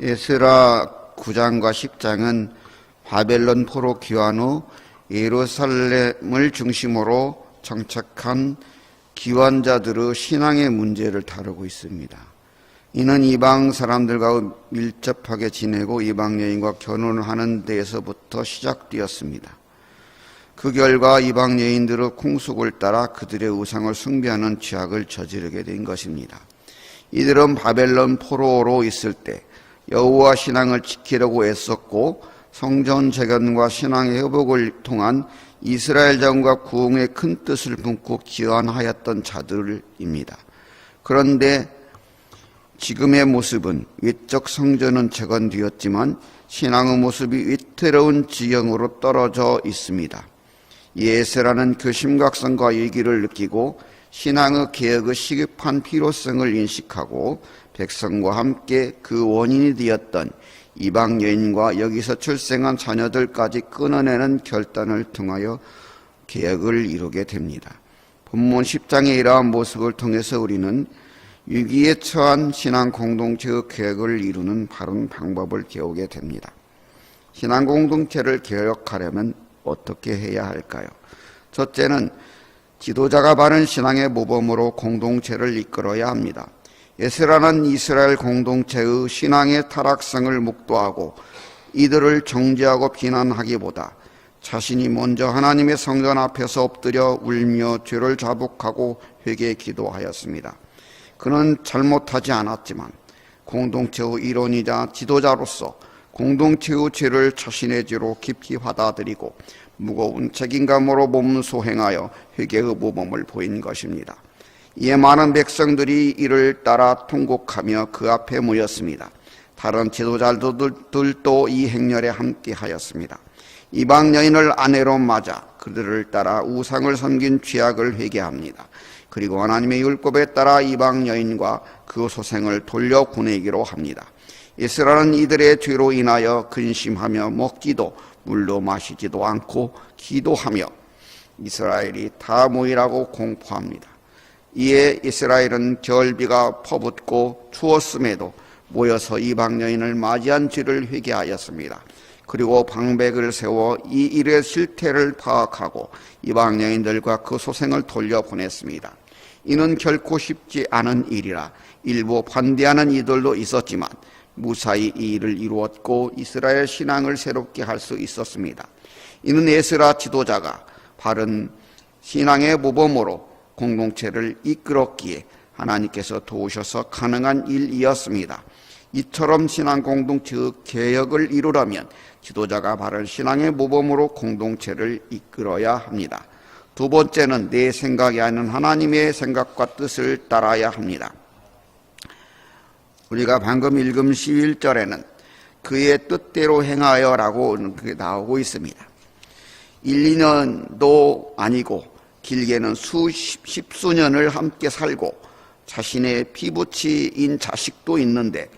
에스라 9장과 10장은 바벨론 포로 귀환 후 예루살렘을 중심으로 정착한 귀환자들의 신앙의 문제를 다루고 있습니다. 이는 이방 사람들과 밀접하게 지내고 이방 여인과 결혼을 하는 데에서부터 시작되었습니다. 그 결과 이방 여인들의 풍속을 따라 그들의 우상을 숭배하는 죄악을 저지르게 된 것입니다. 이들은 바벨론 포로로 있을 때 여호와 신앙을 지키려고 애썼고 성전 재건과 신앙의 회복을 통한 이스라엘 자원과 구원의 큰 뜻을 품고 귀환하였던 자들입니다. 그런데 지금의 모습은 외적 성전은 재건되었지만 신앙의 모습이 위태로운 지경으로 떨어져 있습니다. 에스라는 그 심각성과 위기를 느끼고 신앙의 개혁의 시급한 필요성을 인식하고 백성과 함께 그 원인이 되었던 이방 여인과 여기서 출생한 자녀들까지 끊어내는 결단을 통하여 개혁을 이루게 됩니다. 본문 10장의 이러한 모습을 통해서 우리는 위기에 처한 신앙 공동체의 개혁을 이루는 바른 방법을 배우게 됩니다. 신앙 공동체를 개혁하려면 어떻게 해야 할까요? 첫째는 지도자가 바른 신앙의 모범으로 공동체를 이끌어야 합니다. 에스라는 이스라엘 공동체의 신앙의 타락성을 목도하고 이들을 정죄하고 비난하기보다 자신이 먼저 하나님의 성전 앞에서 엎드려 울며 죄를 자복하고 회개에 기도하였습니다. 그는 잘못하지 않았지만 공동체의 일원이자 지도자로서 공동체의 죄를 자신의 죄로 깊이 받아들이고 무거운 책임감으로 몸소행하여 회개의 모범을 보인 것입니다. 이에 많은 백성들이 이를 따라 통곡하며 그 앞에 모였습니다. 다른 지도자들도 이 행렬에 함께하였습니다. 이방 여인을 아내로 맞아 그들을 따라 우상을 섬긴 죄악을 회개합니다. 그리고 하나님의 율법에 따라 이방 여인과 그 소생을 돌려보내기로 합니다. 에스라는 이들의 죄로 인하여 근심하며 먹지도 물도 마시지도 않고 기도하며 이스라엘이 다 모이라고 공포합니다. 이에 이스라엘은 겨울비가 퍼붓고 추웠음에도 모여서 이방 여인을 맞이한 죄를 회개하였습니다. 그리고 방백을 세워 이 일의 실태를 파악하고 이방 여인들과 그 소생을 돌려보냈습니다. 이는 결코 쉽지 않은 일이라 일부 반대하는 이들도 있었지만 무사히 이 일을 이루었고 이스라엘 신앙을 새롭게 할 수 있었습니다. 이는 에스라 지도자가 바른 신앙의 모범으로 공동체를 이끌었기에 하나님께서 도우셔서 가능한 일이었습니다. 이처럼 신앙 공동체의 개혁을 이루려면 지도자가 바른 신앙의 모범으로 공동체를 이끌어야 합니다. 두 번째는 내 생각이 아닌 하나님의 생각과 뜻을 따라야 합니다. 우리가 방금 읽은 11절에는 그의 뜻대로 행하여라고 나오고 있습니다. 1, 2년도 아니고 길게는 십수년을 함께 살고 자신의 피부치인 자식도 있는데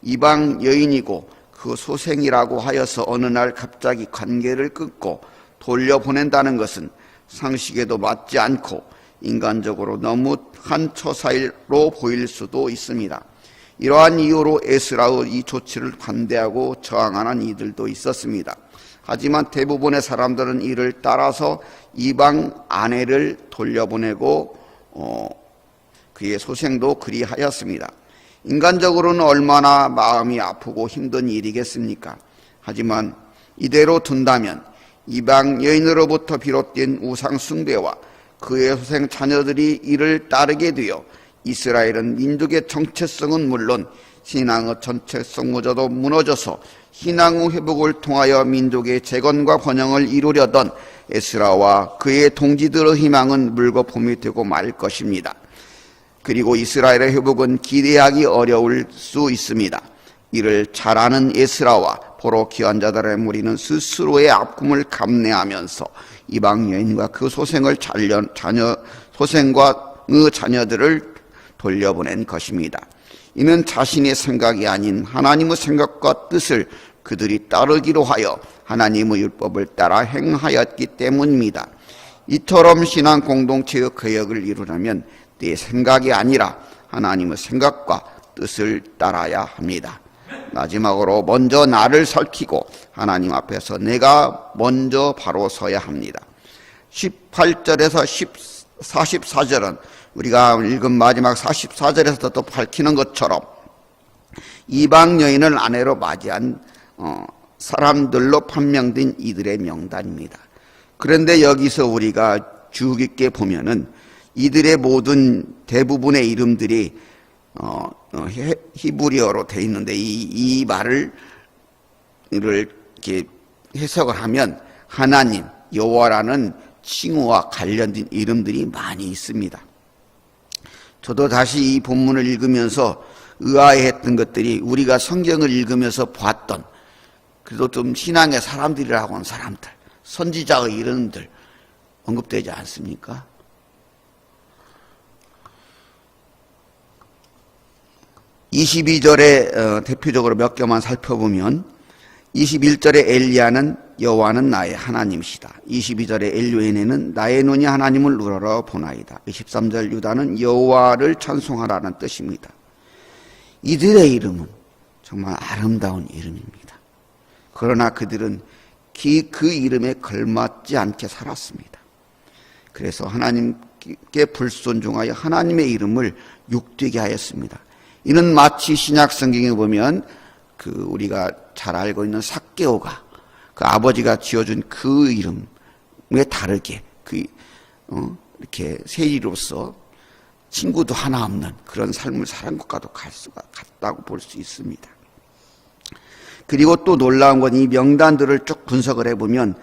이방 여인이고 그 소생이라고 하여서 어느 날 갑자기 관계를 끊고 돌려보낸다는 것은 상식에도 맞지 않고 인간적으로 너무 한 처사일로 보일 수도 있습니다. 이러한 이유로 에스라의 이 조치를 반대하고 저항하는 이들도 있었습니다. 하지만 대부분의 사람들은 이를 따라서 이방 아내를 돌려보내고 그의 소생도 그리하였습니다. 인간적으로는 얼마나 마음이 아프고 힘든 일이겠습니까? 하지만 이대로 둔다면 이방 여인으로부터 비롯된 우상 숭배와 그의 소생 자녀들이 이를 따르게 되어 이스라엘은 민족의 정체성은 물론 신앙의 전체성마저도 무너져서 신앙의 회복을 통하여 민족의 재건과 번영을 이루려던 에스라와 그의 동지들의 희망은 물거품이 되고 말 것입니다. 그리고 이스라엘의 회복은 기대하기 어려울 수 있습니다. 이를 잘 아는 에스라와 포로 귀환자들의 무리는 스스로의 아픔을 감내하면서 이방 여인과 그 소생과 자녀들을 돌려보낸 것입니다. 이는 자신의 생각이 아닌 하나님의 생각과 뜻을 그들이 따르기로 하여 하나님의 율법을 따라 행하였기 때문입니다. 이처럼 신앙 공동체의 개혁을 이루려면 내 생각이 아니라 하나님의 생각과 뜻을 따라야 합니다. 마지막으로 먼저 나를 살피고 하나님 앞에서 내가 먼저 바로 서야 합니다. 18절에서 44절은 우리가 읽은 마지막 44절에서 또 밝히는 것처럼 이방 여인을 아내로 맞이한 사람들로 판명된 이들의 명단입니다. 그런데 여기서 우리가 주의 깊게 보면은 이들의 모든 대부분의 이름들이 히브리어로 되어 있는데 이 말을 이렇게 해석을 하면 하나님, 여호와라는 칭호와 관련된 이름들이 많이 있습니다. 저도 다시 이 본문을 읽으면서 의아해했던 것들이 우리가 성경을 읽으면서 봤던 그래도 좀 신앙의 사람들이라고 하는 사람들, 선지자의 이름들 언급되지 않습니까? 22절에 대표적으로 몇 개만 살펴보면 21절에 엘리야는 여호와는 나의 하나님이시다. 22절에 엘리야는 나의 눈이 하나님을 우러러 보나이다. 23절 유다는 여호와를 찬송하라는 뜻입니다. 이들의 이름은 정말 아름다운 이름입니다. 그러나 그들은 그 이름에 걸맞지 않게 살았습니다. 그래서 하나님께 불순종하여 하나님의 이름을 욕되게 하였습니다. 이는 마치 신약 성경에 보면 우리가 잘 알고 있는 삭개오가 그 아버지가 지어준 그 이름에 다르게 이렇게 세리로서 친구도 하나 없는 그런 삶을 살은 것과도 같다고 볼 수 있습니다. 그리고 또 놀라운 건 이 명단들을 쭉 분석을 해보면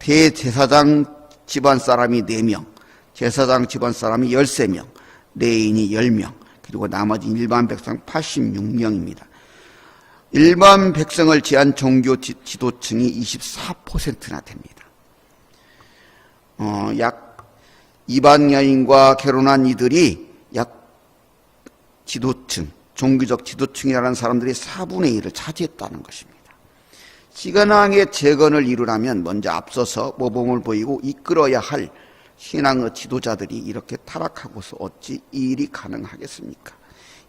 대제사장 집안 사람이 4명, 제사장 집안 사람이 13명, 레인이 10명, 그리고 나머지 일반 백성 86명입니다. 일반 백성을 제한 종교 지도층이 24%나 됩니다. 약 이방 여인과 결혼한 이들이 약 지도층, 종교적 지도층이라는 사람들이 4분의 1을 차지했다는 것입니다. 시간왕의 재건을 이루려면 먼저 앞서서 모범을 보이고 이끌어야 할 신앙의 지도자들이 이렇게 타락하고서 어찌 이 일이 가능하겠습니까?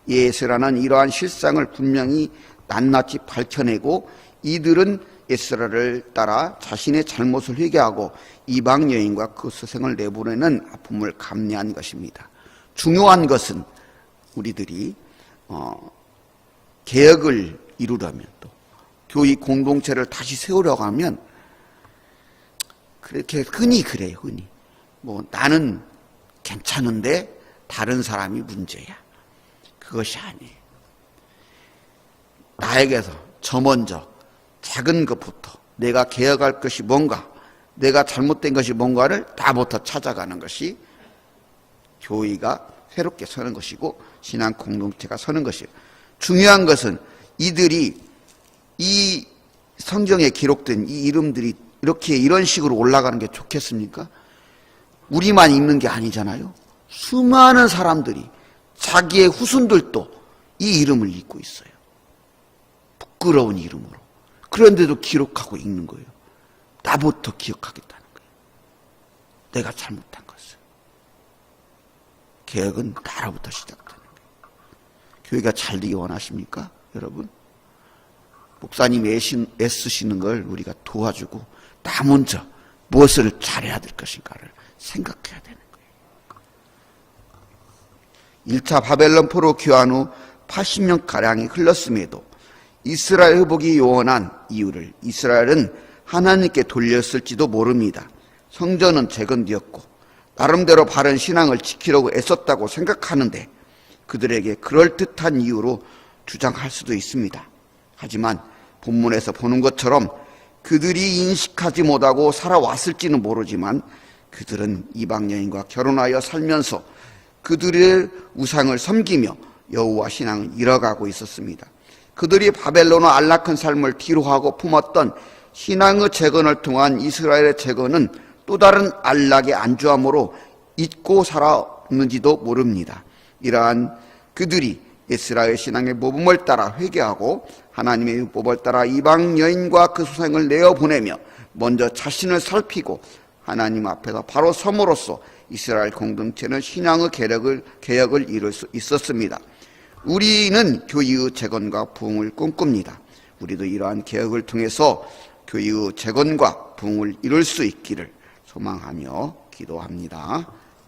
예스라는 이러한 실상을 분명히 낱낱이 밝혀내고 이들은 에스라를 따라 자신의 잘못을 회개하고 이방 여인과 그 스승을 내보내는 아픔을 감내한 것입니다. 중요한 것은 우리들이 개혁을 이루려면 또 교회 공동체를 다시 세우려고 하면 그렇게 흔히 그래요. 흔히 나는 괜찮은데 다른 사람이 문제야. 그것이 아니에요. 나에게서 저 먼저 작은 것부터 내가 개혁할 것이 뭔가, 내가 잘못된 것이 뭔가를 나부터 찾아가는 것이 교회가 새롭게 서는 것이고 신앙 공동체가 서는 것이에요. 중요한 것은 이들이 이 성경에 기록된 이 이름들이 이런 식으로 올라가는 게 좋겠습니까? 우리만 읽는 게 아니잖아요. 수많은 사람들이 자기의 후손들도 이 이름을 읽고 있어요. 부끄러운 이름으로. 그런데도 기록하고 읽는 거예요. 나부터 기억하겠다는 거예요. 내가 잘못한 것을. 개혁은 나로부터 시작되는 거예요. 교회가 잘 되기 원하십니까? 여러분? 목사님이 애쓰시는 걸 우리가 도와주고 나 먼저 무엇을 잘해야 될 것인가를 생각해야 되는 거예요. 1차 바벨론 포로 귀환 후 80년가량이 흘렀음에도 이스라엘 회복이 요원한 이유를 이스라엘은 하나님께 돌렸을지도 모릅니다. 성전은 재건되었고 나름대로 바른 신앙을 지키려고 애썼다고 생각하는데 그들에게 그럴듯한 이유로 주장할 수도 있습니다. 하지만 본문에서 보는 것처럼 그들이 인식하지 못하고 살아왔을지는 모르지만 그들은 이방 여인과 결혼하여 살면서 그들의 우상을 섬기며 여호와 신앙을 잃어가고 있었습니다. 그들이 바벨론의 안락한 삶을 뒤로하고 품었던 신앙의 재건을 통한 이스라엘의 재건은 또 다른 안락의 안주함으로 잊고 살았는지도 모릅니다. 이러한 그들이 이스라엘 신앙의 모범을 따라 회개하고 하나님의 율법을 따라 이방 여인과 그 수상을 내어보내며 먼저 자신을 살피고 하나님 앞에서 바로 섬으로써 이스라엘 공동체는 신앙의 개혁을 이룰 수 있었습니다. 우리는 교회의 재건과 부흥을 꿈꿉니다. 우리도 이러한 개혁을 통해서 교회의 재건과 부흥을 이룰 수 있기를 소망하며 기도합니다.